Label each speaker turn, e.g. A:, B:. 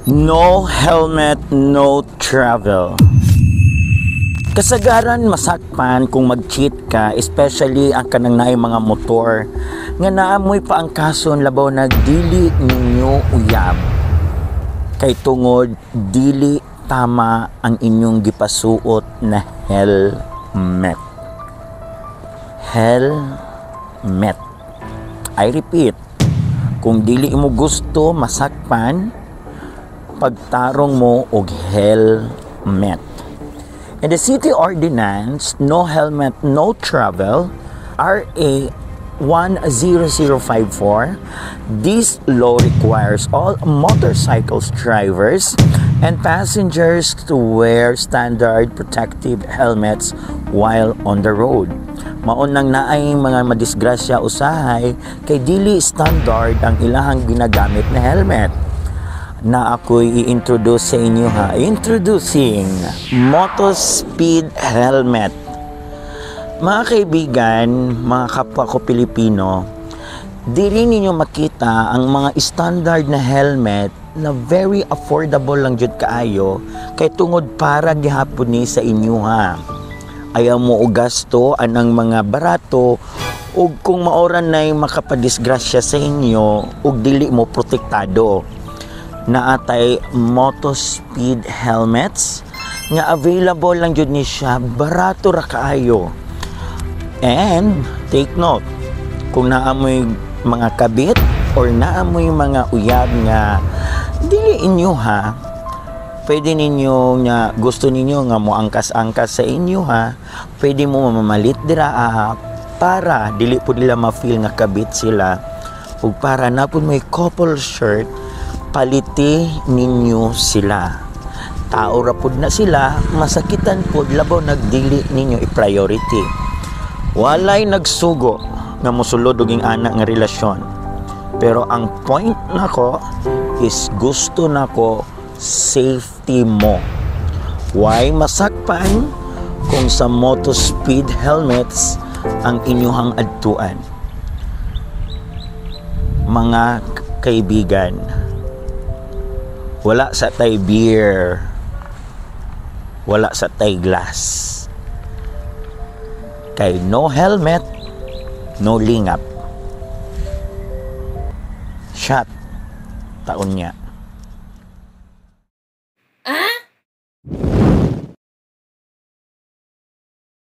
A: No helmet, no travel. Kasagaran masakpan kung mag-cheat ka, especially ang kanang naay mga motor nga naamoy pa ang kason labaw na dili ninyo uyab. Kay tungod dili tama ang inyong gipasuot na helmet. Helmet. I repeat, kung dili mo gusto masakpan, pagtarong mo og helmet. In the City Ordinance, No Helmet, No Travel, RA 10054, this law requires all motorcycles drivers and passengers to wear standard protective helmets while on the road. Maunang naay mga madisgrasya usahay kay dili standard ang ilahang ginagamit na helmet. Na ako'y i-introduce sa inyo ha. Introducing Motospeed Helmet. Mga kaibigan, mga kapwa ko Pilipino, di rin ninyo makita ang mga standard na helmet na very affordable lang jud kaayo kay tungod para gihapon ni sa inyo ha. Ayaw mo og gasto anang mga barato ug kung maoran nay makapadisgrasya sa inyo ug dili mo protektado. Naatay Motospeed helmets nga available lang jud ni siya, barato ra kaayo. And take note, kung naamoy mga kabit or naamoy mga uyab nga dili inyo ha, pwede ninyo nga gusto ninyo nga mo angkas-angkas sa inyo ha, pwede mo mamalit dira para dili po nila ma-feel nga kabit sila ug para napon may couple shirt, paliti ninyo sila. Tao ra pud na sila, masakitan pud labaw nagdili ninyo i-priority. Walay nagsugo nga mosulod og ing anak nga relasyon. Pero ang point nako is gusto nako safety mo. Why masakpan kung sa Motospeed helmets ang inyong adtuan? Mga kaibigan, wala sa tay beer, wala sa tay glass. Kay no helmet, no lingap. Shot taon niya.